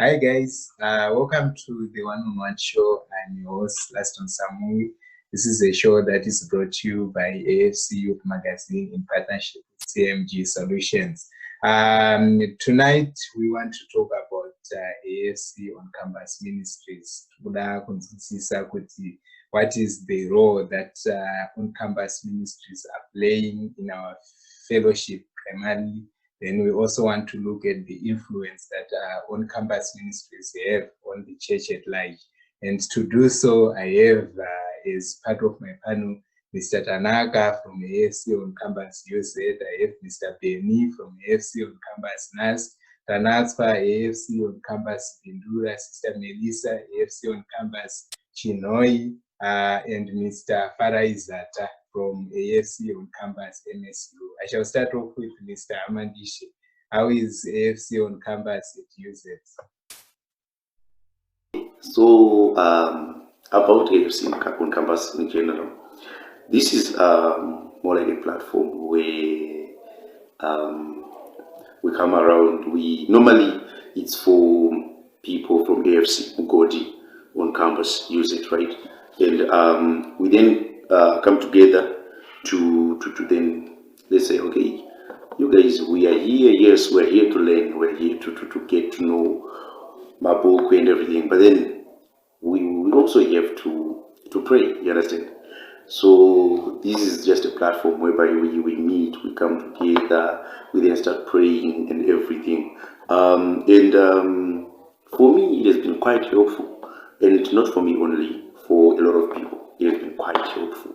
Hi guys, welcome to the one-on-one show. I'm your host, Laston Samui. This is a show that is brought to you by AFC Youth Magazine in partnership with CMG Solutions. Tonight we want to talk about AFC on campus ministries. What is the role that on campus ministries are playing in our fellowship primarily? Then we also want to look at the influence that on-campus ministries have on the church at large. And to do so, I have, as part of my panel, Mr. Tanaka from AFC on-campus UZ. I have Mr. Benny from AFC on-campus NUST, Tanatswa AFC on-campus Bindura, Sister Mellisa AFC on-campus Chinoi, and Mr. Farai Zata from AFC on campus MSU. I shall start off with Mr. Hamandishe. How is AFC on campus at UZ? So, about AFC on campus in general, this is more like a platform where we come around. Normally it's for people from AFC Ugodi on campus use it, right? And we then come together to then let's say, okay, you guys, we are here. Yes, we're here to learn. We're here to get to know my book and everything. But then we also have to pray. You understand? So this is just a platform whereby we meet, we come together, we then start praying and everything. For me, it has been quite helpful, and not for me only, for a lot of people. It has been quite helpful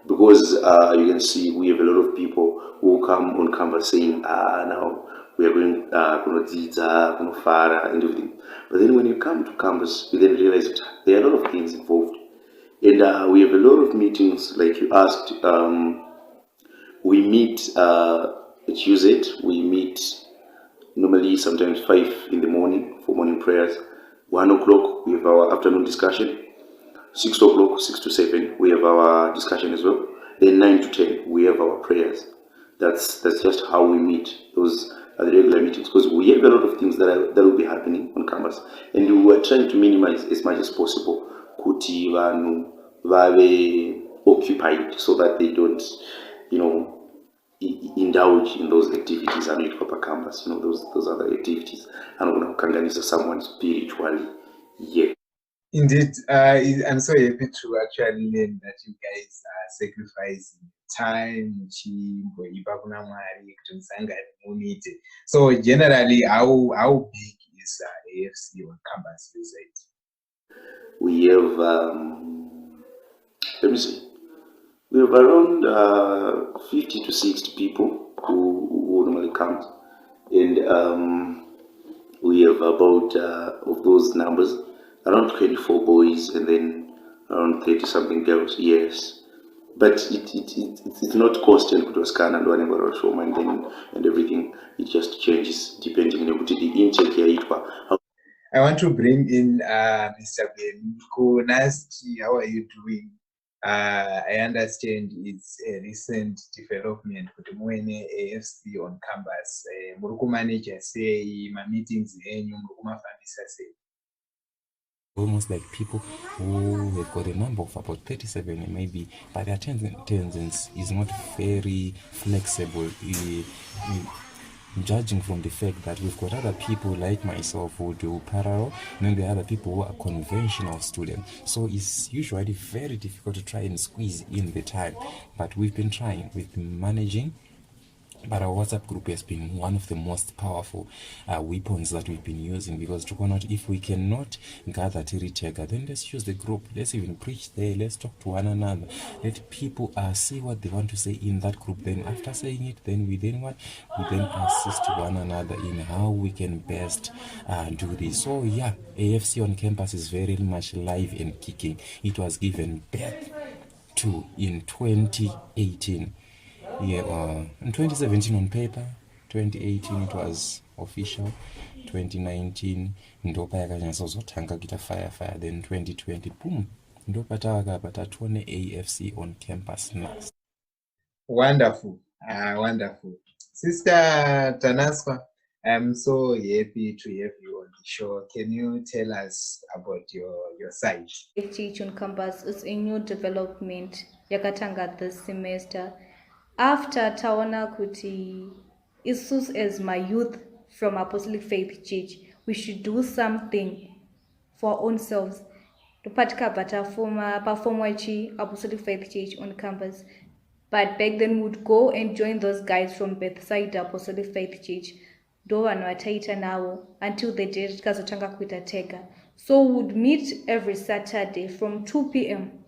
because you can see we have a lot of people who come on campus saying, now we are going to Fara and everything. But then when you come to campus, you then realize that there are a lot of things involved. And we have a lot of meetings, like you asked. We meet at UZ. We meet normally sometimes 5 in the morning for morning prayers. 1 o'clock, we have our afternoon discussion. 6 o'clock, 6 to 7, we have our discussion as well. Then 9 to 10, we have our prayers. That's just how we meet. Those are the regular meetings, because we have a lot of things that will be happening on campus, and we are trying to minimize as much as possible kuti vanhu vave occupied, so that they don't, indulge in those activities and it on campus. Those other activities, and kanganisa someone spiritually. Yeah. Indeed, I'm so happy to actually learn that you guys are sacrificing time. So generally, how big is AFC on campus? We have, let me see, we have around 50 to 60 people who normally come, and we have about, of those numbers, around 24 boys and then around 30 something girls. Yes, but it's not constant because scan and and everything. It just changes depending on the intake. I want to bring in Mr. Ben. NUST, how are you doing? I understand it's a recent development for the AFC on campus. Muruku manager say my meetings say. Almost like people who have got a number of about 37 maybe, but their attendance is not very flexible, judging from the fact that we've got other people like myself who do parallel, and then there are other people who are conventional students. So it's usually very difficult to try and squeeze in the time, but we've been trying with managing But our WhatsApp group has been one of the most powerful weapons that we've been using, because if we cannot gather Tiritega, then let's use the group. Let's even preach there. Let's talk to one another. Let people say what they want to say in that group. Then after saying it, then we then assist one another in how we can best do this. So yeah, AFC on campus is very much live and kicking. It was given birth to in 2018. Yeah, in 2017 on paper, 2018 it was official, 2019 ndopa yakanyasozotanga kuita fire, then 2020 boom ndopa tavakapa tatuone AFC on campus NUST. Wonderful, wonderful. Sister Tanatswa, I'm so happy to have you on the show. Can you tell us about your site? Teach on campus is a new development yakatanga this semester. After taona kuti isus as my youth from Apostolic Faith Church, we should do something for our own selves. To perform Apostolic Faith Church on campus. But back then we would go and join those guys from Bethsaida Apostolic Faith Church. Do anwataita now until the day tikazotanga kuita tega. So we would meet every Saturday from 2 p.m.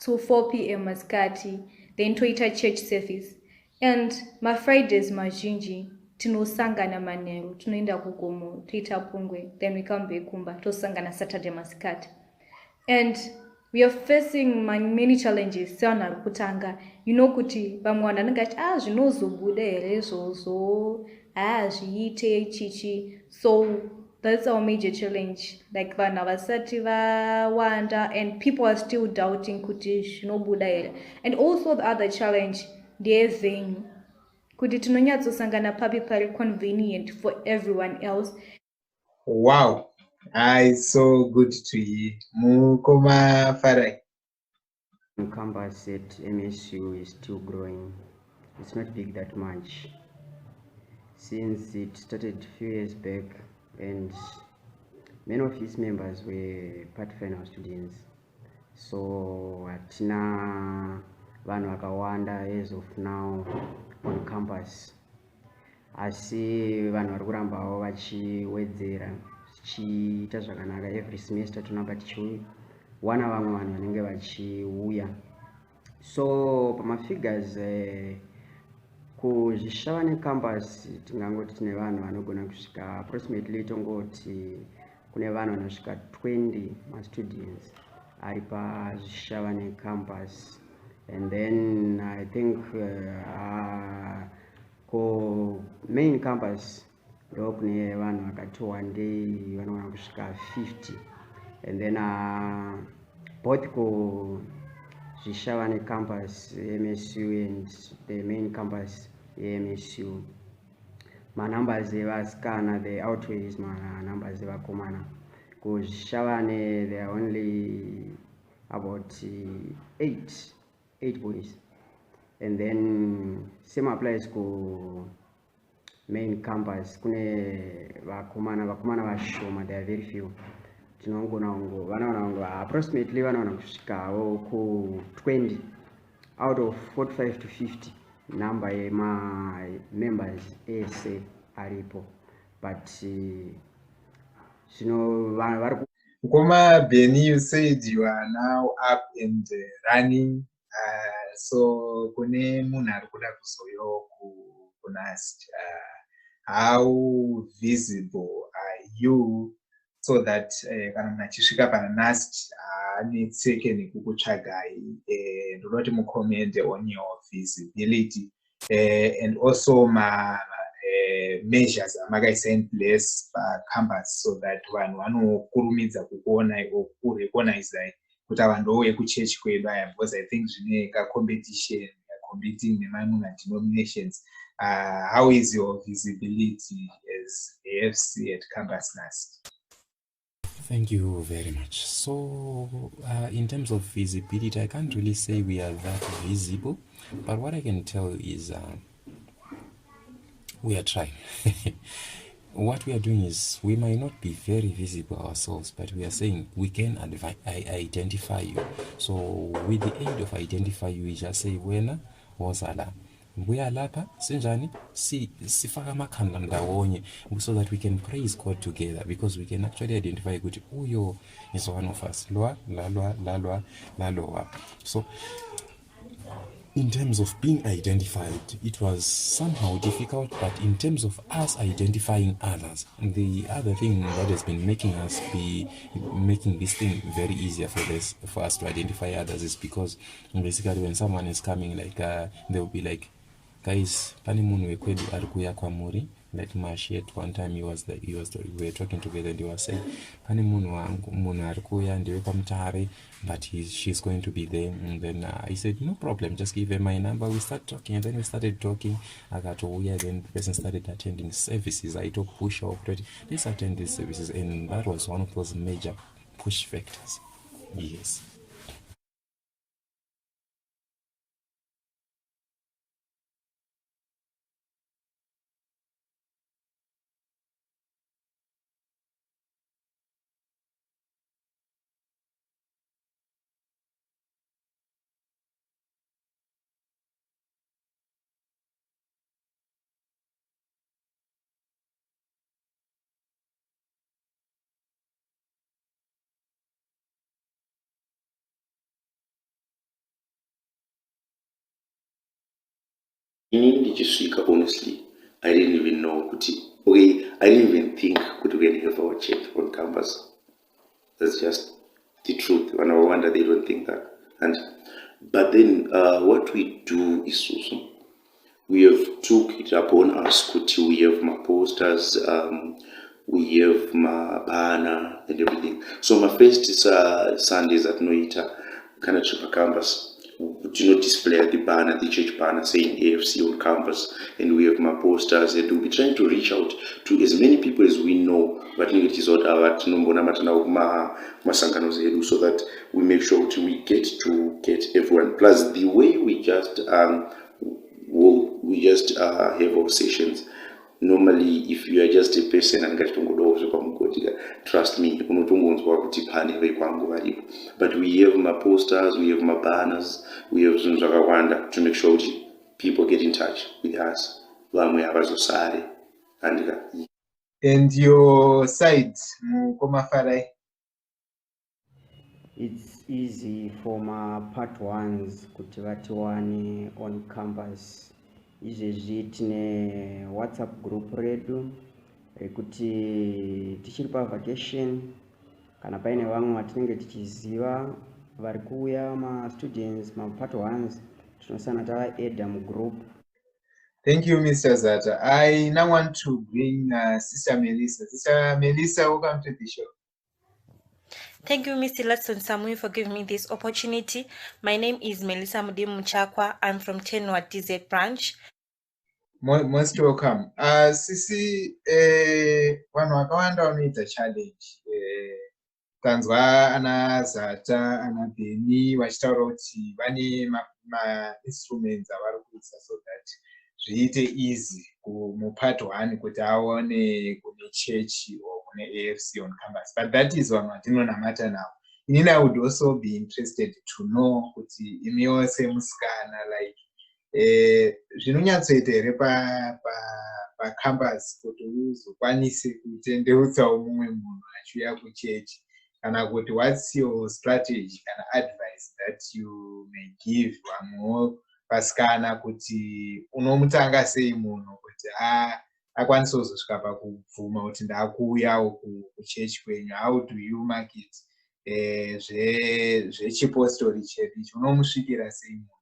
to 4 p.m. maskati, then toita church service. And my Fridays mazhinji tinosangana manheru, tinoenda kugomo, toita pungwe, then we come back kumba, tosangana Saturday maskati. And we are facing many challenges. Sana kutanga, kuti bamwana nangati zvinozobuda here zozo, zviite chichi. So that's our major challenge. Like vana vasati vawanda, and people are still doubting kuti zvinobuda here. And also the other challenge, they're saying kuti tinonyatsosangana papi pari convenient for everyone else. Wow. It's so good to hear. Mukoma Farai. Campus at MSU is still growing. It's not big that much. Since it started a few years back, and many of its members were part-final students. So atina vanhu vakawanda as of now on campus. Asi vanhu vari kurambawo vachiwedzera chiita zvakanaka. Every semester tunamba tichiwana vamwe vanhu vanenge vachiuya. So pamafigures kuzvishava necampus tingangoti tine vanhu vanogona kusvika approximately tongoti kune vanhu vanosvika 20 mastudents ari pazvishava necampus. And then I think ko main campus ndokune vanhu vakati wandei vanogona kusvika 50. And then both ko zvishava necampus MSU and the main campus MSU, numbers evasikana they outweighs numbers evakomana. Ko zvishava there are only about 8 boys. And then same applies to main campus. Kune vakomana vashoma, there are very few. Approximately ku 20 out of 45 to 50 number my members ese aripo. But Mukoma Beni, you said you are now up and running. So kune munhu ari kuda kuzoyo ku NUST. How visible are you so that kana munhu achisvika pana NUST anetseke nekukutsvagai? Ndinoti mucomment on your visibility and also measures amakaisa in place pacampus so that vanhu vanokurumidza kukuona kurecognize kuti ava ndouye kuchechi kwedu aya, because I think zvine competition competing nemamwe denominations. How is your visibility as AFC at campus NUST? Thank you very much. So in terms of visibility, I can't really say we are that visible, but what I can tell is we are trying. What we are doing is we might not be very visible ourselves, but we are saying we can identify you. So with the aid of identify you, we just say wena wozala mbuya lapha sinjani sifaka amakhanda ndawonye so that we can praise God together, because we can actually identify ukuthi uyo is one of us, lowa. So in terms of being identified, it was somehow difficult, but in terms of us identifying others, the other thing that has been making this thing very easier for us to identify others is because basically when someone is coming, like they will be like, guys, pani munhu wekwedu ari kuuya kwamuri. Like Mashiet, one time we were talking together and he was saying, pane munhu ari kuuya ndiwe pamutare, but she's going to be there. And then I said, no problem, just give her my number. We start talking, and then we started talking. Akatouya, then the person started attending services. I took push off, let's attend these services, and that was one of those major push factors. Yes. Honestly, I didn't even know. Okay, I didn't even think we can have our church on campus. That's just the truth. And I wonder they don't think that. But then what we do is also, we have took it upon us. We have my posters, we have my banner and everything. So my first is Sundays at Noita, Kanachupa campus. Do not display the banner, the church banner saying AFC on campus, and we have my posters, and we'll be trying to reach out to as many people as we know, but it is so that we make sure we get everyone. Plus the way we just have our sessions. Normally, if you are just a person and get trust me, but we have my posters, we have my banners, we have to make sure people get in touch with us. And your side, Farai? It's easy for my part ones kuti vatiwane on campus. Izvezvi tine WhatsApp group redu rekuti tichiri pavacation kana paine vamwe vatinenge tichiziva vari kuuya ma-students ma-part ones tinosana tavaedha mugroup. Thank you, Mr. Zata. I now want to bring Sister Mellisa. Sister Mellisa, welcome to the show. Thank you, Mr. Latson Samui, for giving me this opportunity. My name is Mellisa Muchakwa. I'm from Tenwa TZ branch. Most welcome. Sisi, vanhu vakawanda vanoita challenge. Tanzwa ana Zata, ana Beni, vachitaura kuti vane ma-instruments avari kuisa so that zviite easy mupart 1 kuti aone kune church or kune AFC on campus. But that is one vatinonamata now. Inini, I would also be interested to know kuti imi yose musikana, like, zvinonyatsoita here pacampus kuti uzokwanise kutendeutsawo mumwe munhu achiuya kuchechi, kana kuti what's your strategy kana advice that you may give vamwewo vasikana kuti unomutanga sei munhu kuti akwanise kuzosvika pakubvuma kuti ndakuuyawo kuchechi kwenyu? How do you mark it zvechipostori chedu ichi, unomusvikira sei munhu?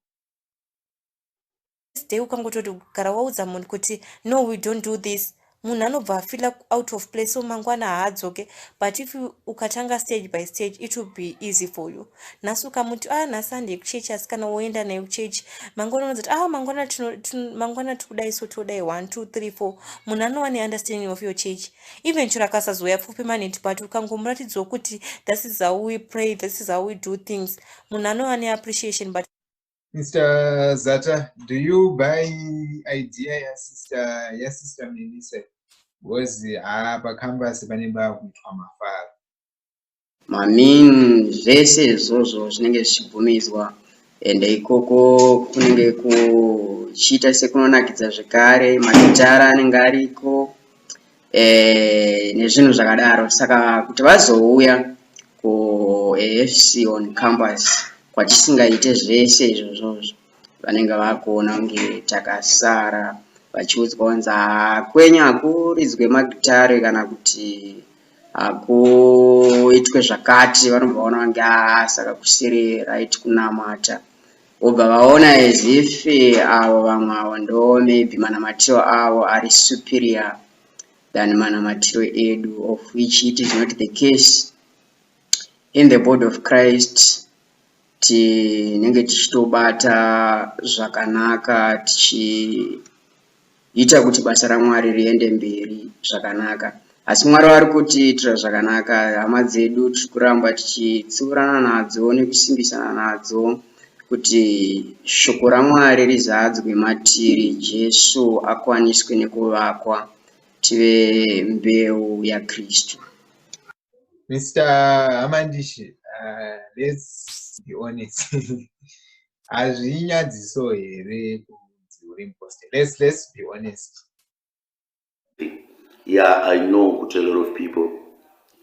Day ukangototi kugara waudza munhu kuti no, we don't do this, munhu anobva afeel out of place, so mangwana haadzoke. But if ukatanga stage by stage, it will be easy for you. Nhasi ukamuti nhasi handei kuchechi, asi kana woenda naye kuchechi mangwana unozoti mangwana tikudai, so todai 1 2 3 4, munhu anova understanding of your church. Even chero akasazoya pfupi maneti, but ukangomuratidzawo kuti this is how we pray, this is how we do things, munhu anova appreciation. But Mr. Zata, do you buy idea ya sister Mellisa? Was pacampus panenge kuitwa mafaro? Main zvese izvozvo zvinenge zvichibvumidzwa ende ikoko kunenge kuchiita sekunonakidza zvekare, magitara anenge ariko nezvinhu zvakadaro. Saka kuti vazouya kuAFC on campus kwatisingaite zvese izvozvo, vanenge vakuona kunge takasara, vachiudzwa kunzi kwenyu hakuridzwe magitare kana kuti hakuitwe zvakati, vanobva vaona kunge saka kusiri right kunamata, vobva vaona as if avo vamwe avo ndo maybe manamatiro avo ari superior than manamatiro edu, of which it is not the case. In the body of Christ tinenge tichitobata zvakanaka, tichiita kuti basa raMwari riende mberi zvakanaka. Asi Mwari vari kutiitira zvakanaka. Hama dzedu tiri kuramba tichitsiurana nadzo nekusimbisana nadzo kuti shoko raMwari rizadzwe matiri, Jesu akwaniswe nekuvakwa, tive mbeu yaKristu. Mr. Hamandishe, let's be honest. Azvinyadziso here kunzi uri imposter. Let's be honest. Yeah, I know to a lot of people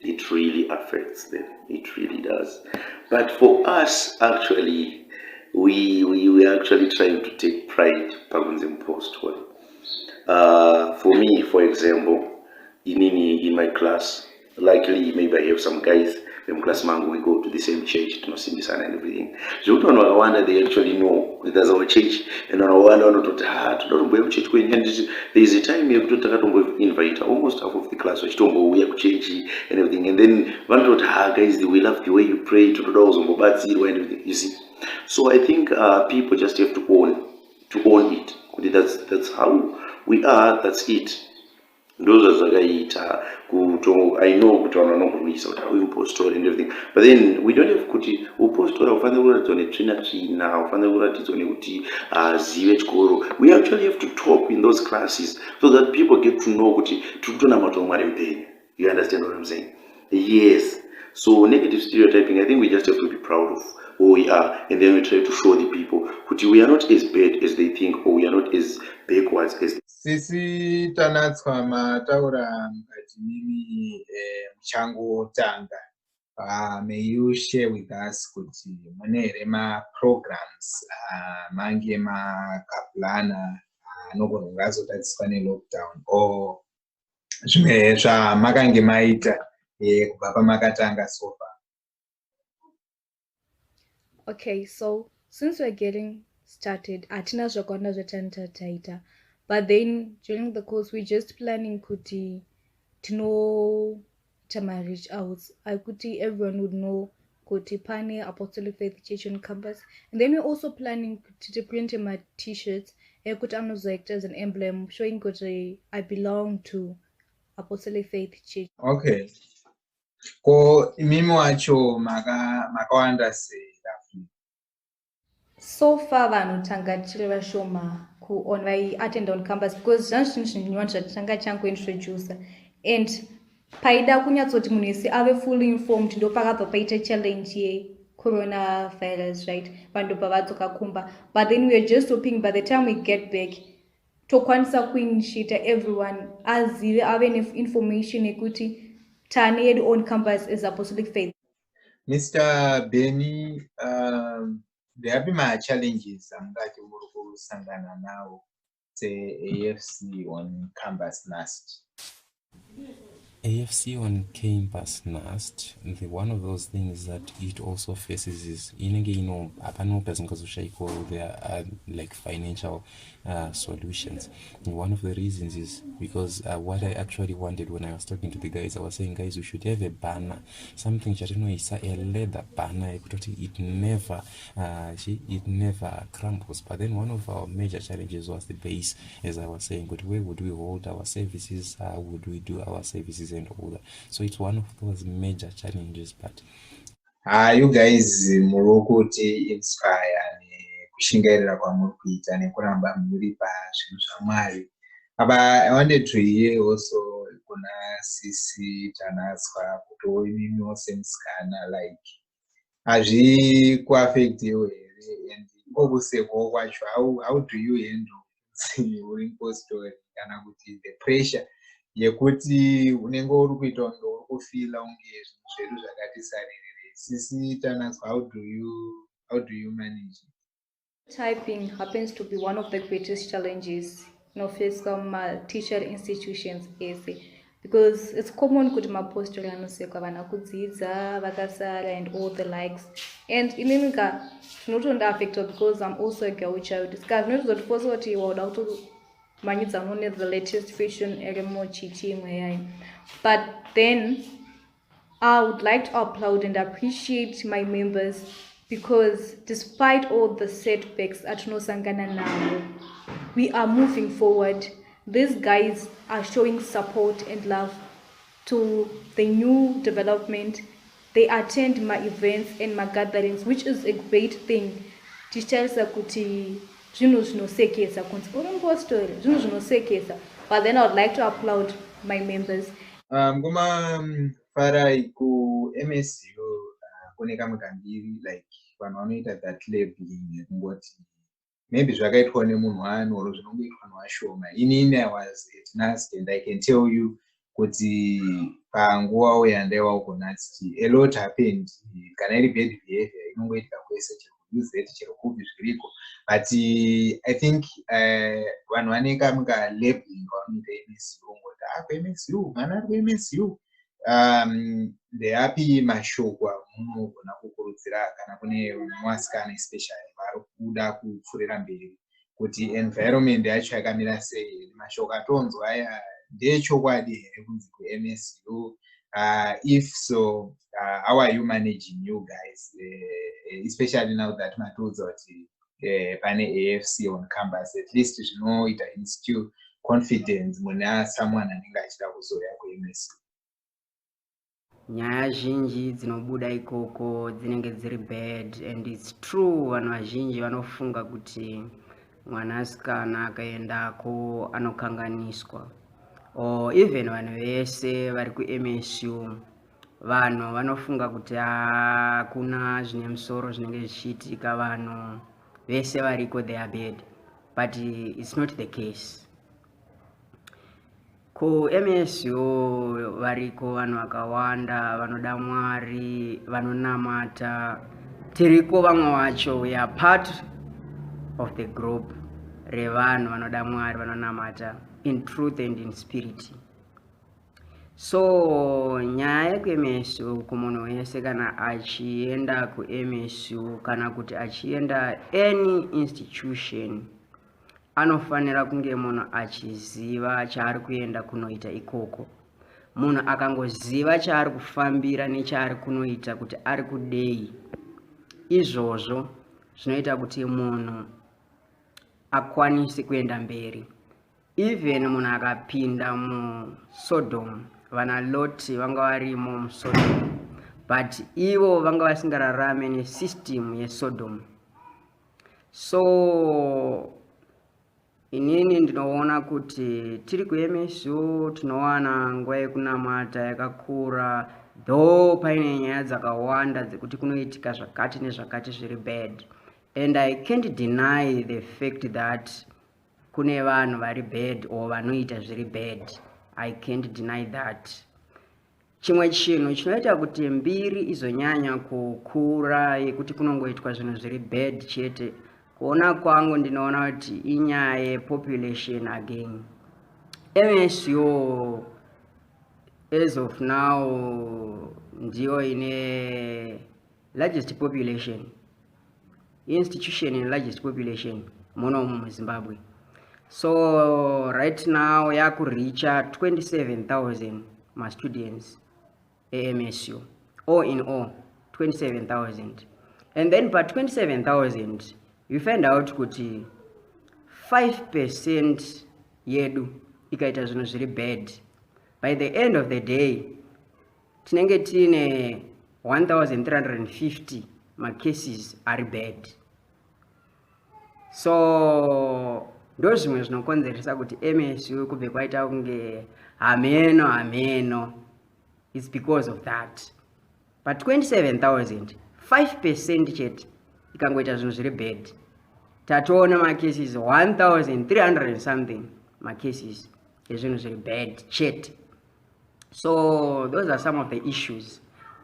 it really affects them. It really does. But for us, actually, we actually trying to take pride in impostor. For me, for example, in my class, likely maybe I have some guys in class mango, we go to the same church, to Simbisa and everything. So I wonder they actually know there's our church, and I wonder to church when there's a time you have to invite almost half of the class, which don't go we have church and everything, and then one to guys they will love the way you pray to those and everything, you see. So I think people just have to own it. That's how we are, that's it. Those are the I know impostor and everything, but then we don't have kuti impostor we actually have to talk in those classes so that people get to know kuti. You understand what I'm saying? Yes. So negative stereotyping, I think we just have to be proud of who we are, and then we try to show the people kuti we are not as bad as they think, or we are not as backwards as Sisi Tanatswa mataura mukati muchangotanga. May you share with us kuti mune here ma-programs mange makaplana anogona kunge azotatiswa ne-lockdown or zvimwe zvamakange maita kubva pamakatanga so far? Okay, so since we're getting started, atina zvakawanda zvatanga taita, but then during the course we're just planning kuti reach out. Kuti everyone would know kuti pane Apostolic Faith Church on campus, and then we're also planning to print my t-shirts kuti anozoact as an emblem showing kuti I belong to Apostolic Faith Church. Okay. Ko imimi wacho makawanda sei? So far vanhu tanga tichiri vashoma attend on campus because zvanhu zvinhu zvatanga changointroduce, and paida kunyatsoti munhu ese ave fully informed ndo pakabva paita challenge ye-coronavirus, right? Vanhu pavatsoka kumba, but then we are just hoping by the time we get back tokwanisa kuinitiate everyone azive ave ne-information yekuti tani yedu on campus is Apostolic Faith. Mr. Benny, there have been my challenges amungati muri kusangana nawo se-AFC on campus NUST. AFC on campus NUST, one of those things that it also faces is there are like financial solutions. And one of the reasons is because what I actually wanted when I was talking to the guys, I was saying, guys, we should have a banner, something that a leather banner, it never crumbles. But then one of our major challenges was the base, as I was saying, but where would we hold our services? How would we do our services and all that? So it's one of those major challenges. But you guys murikuti inspire kushingairira kwamuri kuita nekuramba muri pazvinhu zvaMwari. But I wanted to hear also kuna Sisi Tanatswa kuti imimi ose musikana like hazvikuaffect iwe here, and ngokuseko kwacho, how do you handle uri postori kana kuti the pressure yekuti unenge uri kuita unge uri kufila unge zvinhu zvedu zvakati saririre? Sisi Tanatswa, how do you manage it? Typing happens to be one of the greatest challenges faced by teacher institutions because it's common kuti mapostori anoseka vana kudzidza vakasara and all the likes, and inini zvinotonda affected because I'm also a girl child. Ska zvinotozotifosa kuti wauda kutomanyidza none the latest fashion irimo chichimwe yayo. But then I would like to applaud and appreciate my members, because despite all the setbacks at Nosangana now, we are moving forward. These guys are showing support and love to the new development. They attend my events and my gatherings, which is a great thing. Tichitsa kuti zvinhu zvinosekesa kunzi uri mupostori, zvinhu zvinosekesa. But then I would like to applaud my members. Farai, ku MSU kune kamwe kambiri, like vanhu vanoita that labeling yekumboti maybe zvakaitwa nemunhu wani or zvinongoitwa nevashoma. Inini I was at NUST and I can tell you kuti panguva yandaiva uko NUST a lot happened. Kana iri bad behavior inongoitika kwese, chero kuzeti chero kupi zviriko. But I think vanhu vane kamwe labeling vanoita MSU ngoti apa MSU, mwana ari kuMSU. Ndeapi mashoko amunogona kukurudzira kana kune mwasikana especially vari kuda kupfuurira mberi kuti environment yacho yakamira sei? Mashoko atonzwa aya ndeechokwadi here kunzi kuMSU? If so, how are you managing you guys, especially now that matoudza kuti pane AFC on campus? At least zvinoita instill confidence muna someone anenge achida kuzouya kuMSU. Nyaya zhinji dzinobuda ikoko dzinenge dziri bad, and it's true. Vanhu vazhinji vanofunga kuti mwanasikana akaendako anokanganiswa, or even vanhu vese vari kuMSU vanhu vanofunga kuti hakuna zvine musoro zvinenge zvichiitika, vanhu vese variko they are bad, but it's not the case. Ku MSU variko vanhu vakawanda vanoda Mwari, vanonamata. Tiriko vamwe vacho, we are part of the group revanhu vanoda Mwari, vanonamata in truth and in spirit. So nyaya yeku-MSU kumunhu wese kana achienda ku-MSU kana kuti achienda any institution, anofanira kunge munhu achiziva chaari kuenda kunoita ikoko. Munhu akangoziva chaari kufambira nechaari kunoita kuti ari kudei, izvozvo zvinoita kuti munhu akwanise kuenda mberi. Even munhu akapinda muSodom, vana Loti vanga varimo muSodom, but ivo vanga vasingararame nesystem yeSodom. So inini ndinoona kuti tiri kuMSU tinowana nguva yekunamata yakakura, though paine nyaya dzakawanda dzekuti kunoitika zvakati nezvakati zviri bad, and I can't deny the fact that kune vanhu vari bad or vanoita zviri bad. I can't deny that. Chimwe chinhu chinoita kuti mbiri izonyanya kukura yekuti kunongoitwa zvinhu zviri bad chete, kuona kwangu ndinoona kuti inyaya yepopulation again. MSU as of now ndiyo ine largest population, institution in largest population muno muZimbabwe. So right now yakuricha 27,000 my students MSU, all in all 27,000. And then per 27,000 you find out kuti 5% yedu ikaita zvinhu zviri bad, by the end of the day tinenge tine 1,350 my cases are bad. So ndo zvimwe zvinokonzeresa kuti MSU kubve kwaita kunge hameno. It's because of that. But 27,000, 5% chete ikangoita zvinhu zviri bad, tatoona macases 1300 and something macases ezvinhu zviri bad chet. So those are some of the issues.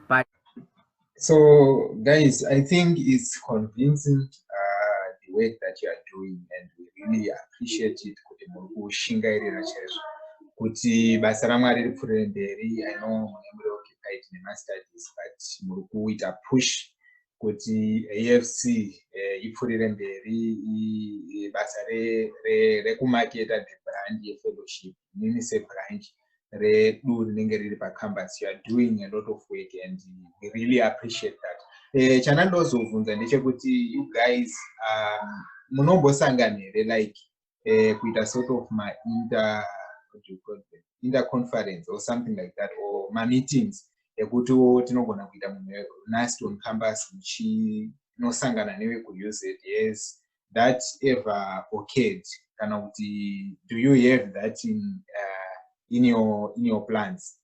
But so guys, I think it's convincing the work that you are doing, and we really appreciate it kuti muri kushingairira chaizvo kuti basa ramwari ripfuurire mberi. I know mune muri occupied nemastudies, but muri kuita push kuti AFC ipfuurire mberi basa rekumaketa the brand yefellowship, nini sebranch redu rinenge riri pacampus. You are doing a lot of work and we really appreciate that. Chanandozobvunza ndechekuti you guys munombosangana here like kuita sort of inter conference or something like that, or meetings ekuti tinogona kuita munhu NUST on campus muchinosangana newe kuuse it? Yes, that ever occurred? Kana kuti do you have that in your plans?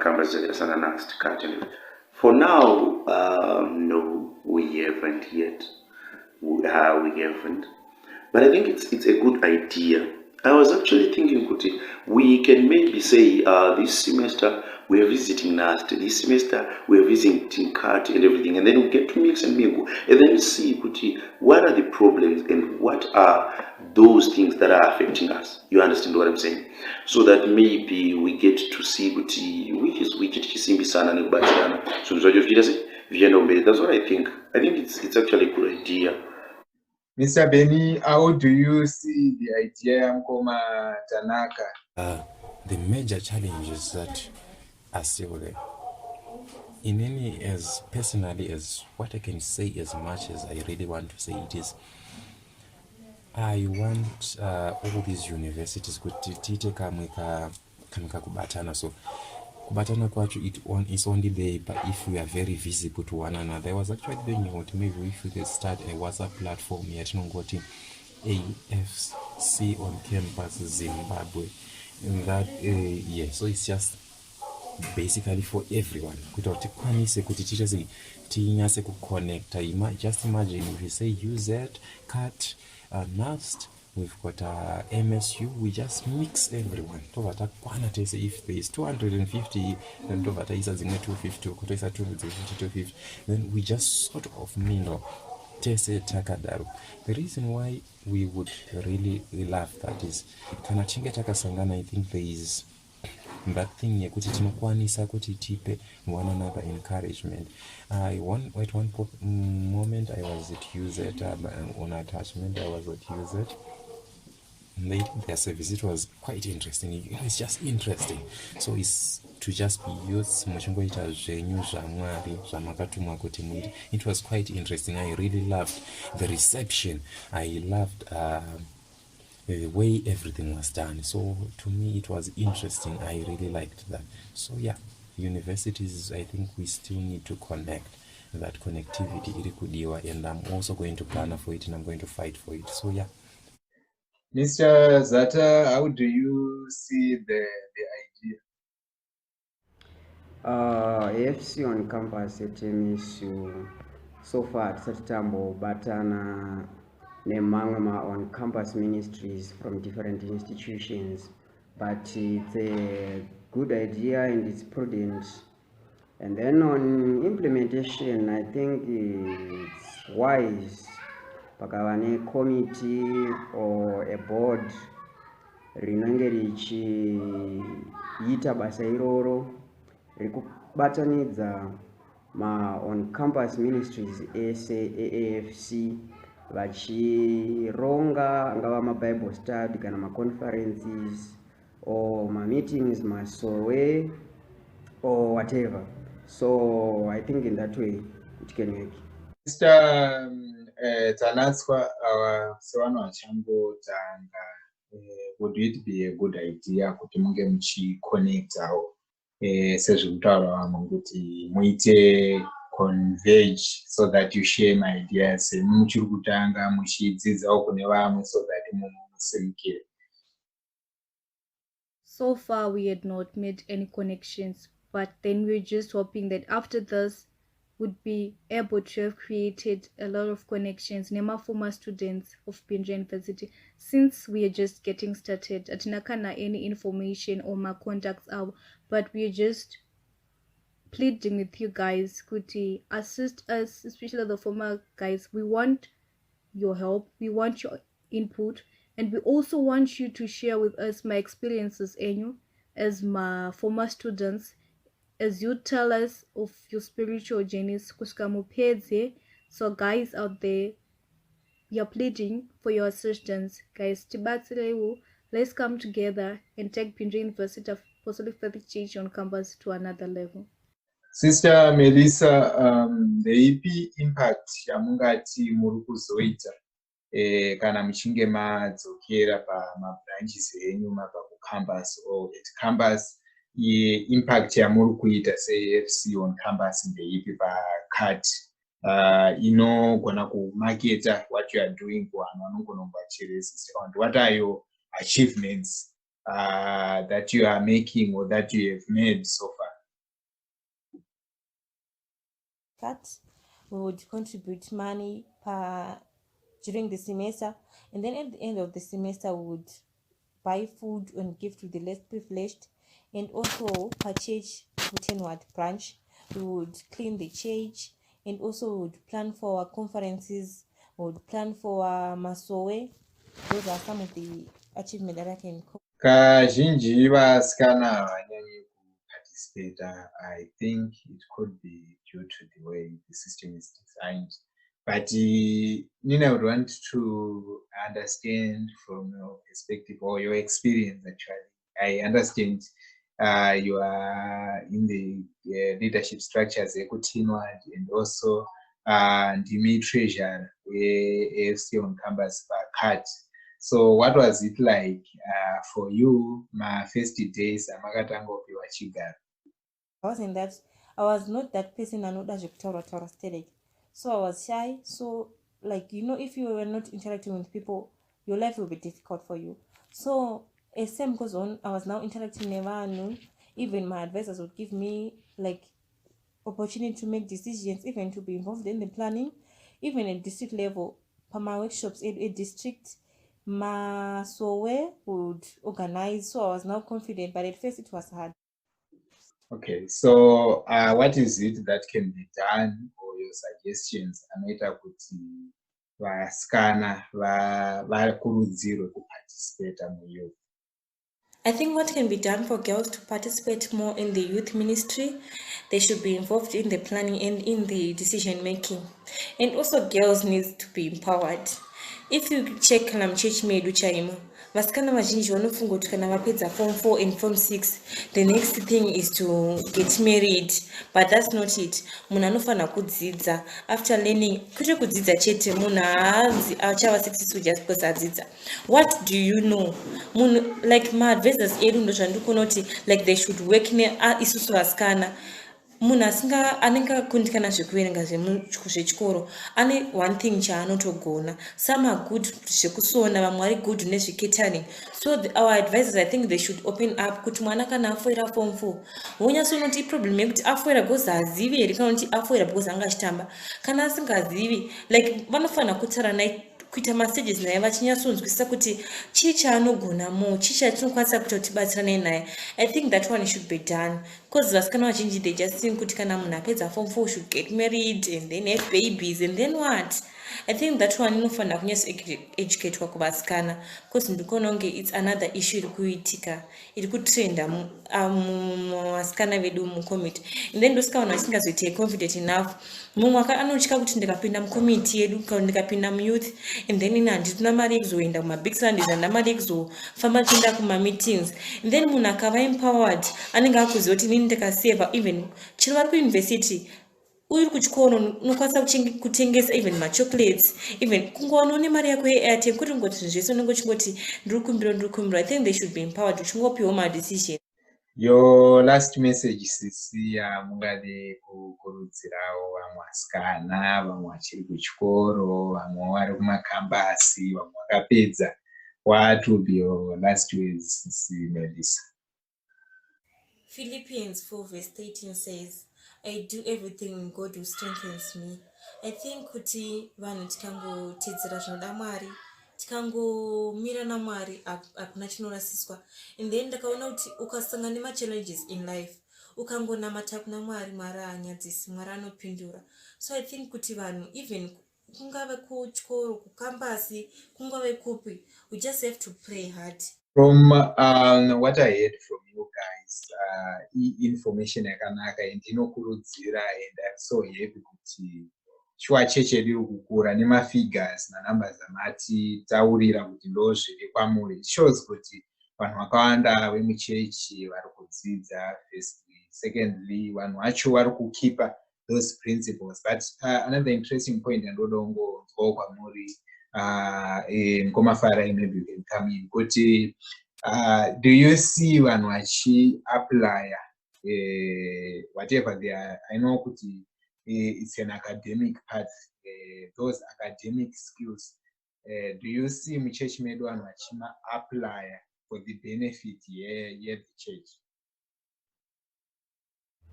Campus NUST currently. For now, no, we haven't yet. We haven't. But I think it's a good idea. I was actually thinking, Kuti, we can maybe say this semester we are visiting NUST, this semester we are visiting CAT and everything, and then we get to mix and mingle, and then see, Kuti, what are the problems and what are those things that are affecting us. You understand what I'm saying? So that maybe we get to see, Kuti, which is chisimbisana nekubatirana. So that's what I think. I think it's actually a good idea. Mr. Benny, how do you see the idea, Mkoma Tanaka? The major challenges that are still there. In any, as personally as what I can say, as much as I really want to say it is, I want all these universities kuti kamwe kubatana. So kubatana kwacho it's only there but if we are very visible to one another. I was actually thinking about maybe if we could start a WhatsApp platform yatinongoti AFC on campus Zimbabwe, and that yeah, so it's just basically for everyone kuti tikwanise kuti tinyase kuconnecta. Just imagine if you say UZ, CAT, NUST, we've got MSU, we just mix everyone. If there is 250, then 250, 250, then we just sort of mingle. The reason why we would really love that is, I think there is that thing yekuti tinokwanisa kuti tipe one another encouragement. At one moment I was at UZ on attachment. I was at UZ. Their service, it was quite interesting. It's just interesting. So it's to just be used. It was quite interesting. I really loved the reception. I loved the way everything was done. So to me it was interesting. I really liked that. So yeah, universities, I think we still need to connect. That connectivity, and I'm also going to plan for it and I'm going to fight for it. So yeah. Mr. Zata, how do you see the idea? AFC on campus at MSU so far at Satitambo, Batana, Nemangama on campus ministries from different institutions. But it's a good idea and it's prudent. And then on implementation, I think it's wise. Pakavane committee or a board rinenge richiita basa iroro rikubatanidza ma on campus ministries ese AAFC vachironga angava mabible study kana maconferences or meetings masowe or whatever. So I think in that way it can work. Mr. Tanatswa, Sewano Achambo Tanga, would it be a good idea kuti munge muchiconnect sezvekutaura kuti muite converge so that you share my ideas muchiri kutanga muchidzidzawo kune vamwe so that musimukire? So far we had not made any connections, but then we're just hoping that after this would be able to have created a lot of connections nema former students of Pinja University, since we are just getting started. Atinakana any information or my contacts out, but we are just pleading with you guys kuti assist us, especially the former guys. We want your help, we want your input, and we also want you to share with us my experiences as my former students, as you tell us of your spiritual journeys kusvika mupedze. So guys out there, we are pleading for your assistance. Guys, tibatsirewo, let's come together and take Pinja University of Apostolic Faith Church on campus to another level. Sister Mellisa, ndeipi impact yamungati muri kuzoita kana muchinge madzokera pamabranches enyu mabva kucampus or at campus? Impact yamuri kuita seFC on campus ndeipi pakati inogona kumarketa what you are doing kuvanhu vanogona kuvacheresa? And what are your achievements that you are making or that you have made so far? That we would contribute money during the semester, and then at the end of the semester we would buy food and give to the less privileged, and also per church ward branch we would clean the church, and also we would plan for our conferences, we would plan for our masowe. Those are some of the achievements that I can call. Kazhinji vasikana havanyanyi kuparticipate. I think it could be due to the way the system is designed. But Nina would want to understand from your perspective or your experience actually. I understand you are in the leadership structures Ekutinward, and also Ndimi Treasurer AFC on campus CAT. So what was it like for you, my first days amakatanga kupiwa chigaro? I was not that person anoda zvekutaura stereke. So I was shy. So like, if you were not interacting with people, your life will be difficult for you. So as time goes on, I was now interacting with everyone. Even my advisors would give me like opportunity to make decisions, even to be involved in the planning, even at district level. For my workshops at district, my sowe would organize. So I was now confident, but at first it was hard. Okay, so what is it that can be done, or your suggestions anoita kuti vasikana vakurudzirwe kuparticipate muyouth? I think what can be done for girls to participate more in the youth ministry, they should be involved in the planning and in the decision making. And also girls need to be empowered. If you check kana muchechi medu chaimo, vasikana vazhinji vanofunga kuti kana vapedza form 4 and form 6, the next thing is to get married, but that's not it. Munhu anofanira kudzidza. After learning, kwete kudzidza chete, munhu haanzi achava successful just because adzidza. What do you know? Munhu, like my advisors edu ndozvandikuona kuti like they should work isusu vasikana. Munhu anenge akundikana zvekuverenga zvechikoro ane one thing chaanotogona. Some are good zvekusona, vamwe vari good nezvekatering. So our advisors, I think they should open up kuti mwana kana afoira form 4 wonyasonoti problem yekuti afoira because hazivi here kana kuti afoira because anga achitamba. Kana asingazivi, like vanofanira kutaura naye kuita mastages naye vachinyatsonzwisisa kuti chii chaanogona mo, chii chatinokwanisa kuita kuti tibatsirane naye. I think that one should be done, because vasikana vazhinji they just think kuti kana munhu apedza form 4 should get married and then have babies and then what. I think that one inofanira kunyatso educatewa kuvasikana, because ndikuona kunge it's another issue iri kuitika, iri kutrenda vasikana vedu mucommunity. And then ndosika vanhu vasingazoite confident enough. Mumwe anotya kuti ndikapinda mucommunity yedu kana ndikapinda muyouth and then ina handina mari yekuzoenda kumabig sundays, handina mari yekuzofamba tichienda kumameetings. And then munhu akava empowered anenge akuziva kuti inini ndikaseva, even chero vari kuuniversity uri kuchikoro unokwanisa kutengesa even machocolates, even kungowana une mari yako yeairtime, kuti ngoti zvinhu zvese unenge uchingoti ndiri kumbira. I think they should be empowered, uchingopiwa madecision. Your last message sisi yamungade kukurudzirawo vamwe vasikana, vamwe vachiri kuchikoro, vamwe vari kumakambasi, vamwe vakapedza. What would be your last words, Sisi Mellisa? Philippians 4 verse 13 says, I do everything God who strengthens me. I think kuti vanhu tikangotedzera zvinoda Mwari, tikangomira naMwari, hakuna chinorasiswa. And then ndakaona kuti ukasangana nema-challenges in life, ukangonamata kuna Mwari, Mwari haanyadzisi, Mwari anopindura. So I think kuti vanhu, even kungave kuchikoro, kukambasi, kungave kupi, we just have to pray hard. From what I heard from you guys, information yakanaka and inokurudzira, and I'm so happy kuti shuwa cheche riri kukura nemafigures nanumbers amati taurira kuti ndo zviri kwamuri. It shows kuti vanhu vakawanda vemuchechi vari kudzidza, firstly. Secondly, vanhu vacho vari kukeepa those principles. But another interesting point andodongonzwawo kwamuri, Ngoma Farai, maybe you can come in. But do you see vanhu vachi-apply whatever they are? I know kuti it's an academic path, those academic skills. Do you see muchechi medu vanhu vachima-apply for the benefit the church?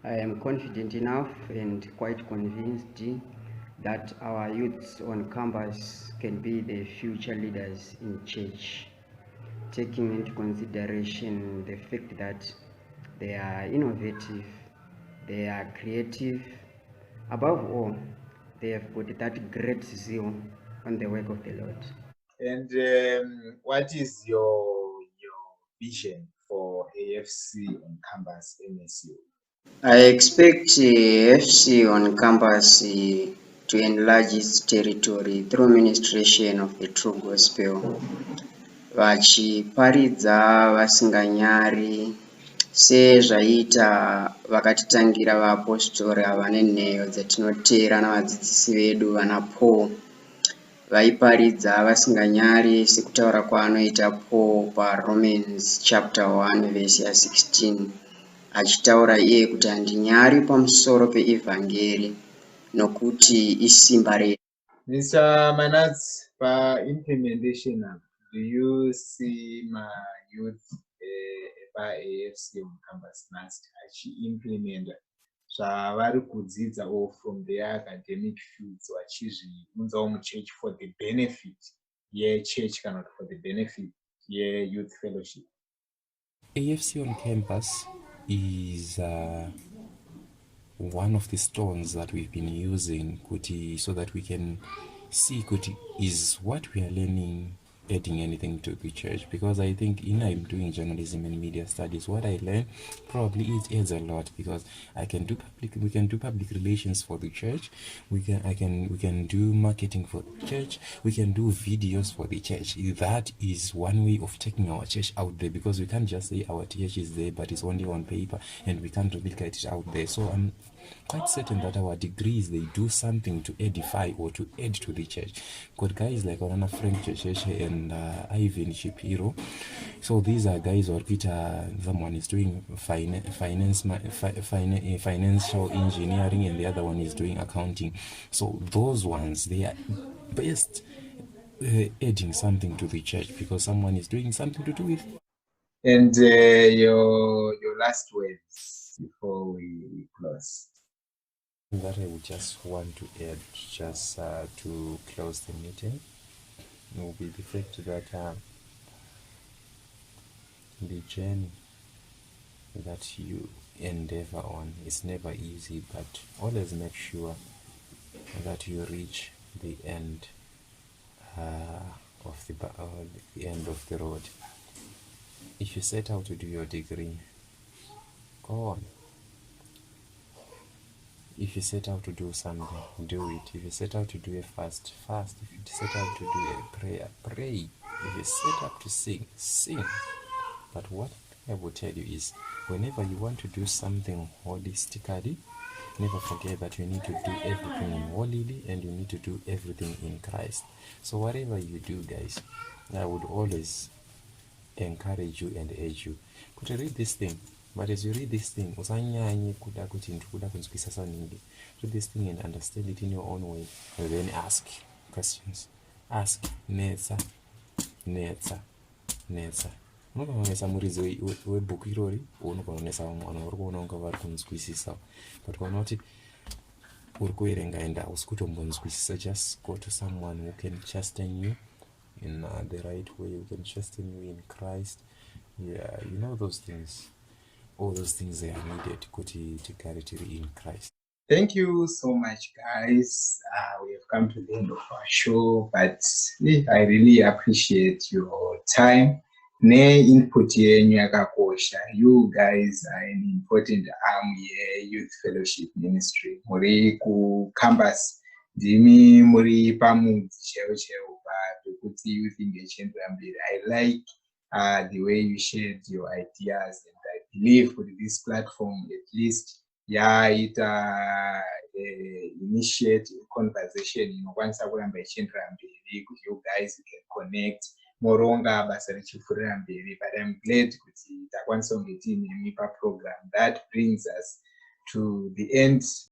I am confident enough and quite convinced that our youths on campus can be the future leaders in church, taking into consideration the fact that they are innovative, they are creative. Above all, they have got that great zeal on the work of the Lord. And what is your vision for AFC on campus MSU? I expect AFC on campus to enlarge its territory through ministration of the true gospel, vachiparidza vasinganyari sezvaita vakatitangira vaapostoli ava nenheyo dzatinotera navadzidzisi vedu vana Paul, vaiparidza vasinganyari sekutaura kwaanoita Paul paRomans chapter 1 verse 16, achitaura iye kuti handinyari pamusoro peevhangeri nokuti isimba redu. Mr. Manatse, implementation, do you see my youth by AFC on campus NUST achi-implement zvavari kudzidza or from their academic fields vachizviunzawo muchurch for the benefit church kana for the benefit youth fellowship? AFC on campus is one of the stones that we've been using kuti, so that we can see kuti, is what we are learning adding anything to the church. Because I think I'm doing journalism and media studies, what I learn probably it adds a lot, because we can do public relations for the church, we can do marketing for the church, we can do videos for the church. That is one way of taking our church out there, because we can't just say our church is there but it's only on paper and we can't replicate it out there. So I'm quite certain that our degrees, they do something to edify or to add to the church. Got guys like Orana Frank Chesheshe and Ivan Shapiro. So these are guys who are someone is doing financial engineering and the other one is doing accounting. So those ones, they are best adding something to the church because someone is doing something to do with. And your last words before we close. That I would just want to add, just to close the meeting, will be the fact that the journey that you endeavor on is never easy, but always make sure that you reach the end of the end of the road. If you set out to do your degree, go on. If you set out to do something, do it. If you set out to do a fast, fast. If you set out to do a prayer, pray. If you set out to sing, sing. But what I will tell you is, whenever you want to do something holistically, never forget that you need to do everything in holily and you need to do everything in Christ. So whatever you do, guys, I would always encourage you and urge you to read this thing. But as you read this thing, read this thing and understand it in your own way, and then ask questions. Ask, netsa. unogona kunonesa muridzi webhuku irori unogona kunonesa vamwe vanhu vari kuona unga vari kunzwisisa, but ukaona kuti uri kuverenga and hausi kutombonzwisisa, just go to someone who can chasten you in the right way, who can chasten you in Christ. Yeah, you know those things, all those things they are needed kuti tigare tiri in Christ. Thank you so much, guys. We have come to the end of our show, but I really appreciate your time. Ne-input yenyu yakakosha. You guys are an important arm here, Youth Fellowship Ministry. Muri ku campus, ndimi muri pamudzi cheo pekuti youth engagement. I like the way you shared your ideas, and I believe with this platform, at least, it initiate a conversation inokwanisa kuramba ichiendera mberi kuti you guys can connect moronga basa richipfuurira mberi. But I'm glad kuti takwanisa kunge tiinemi paprogram that brings us to the end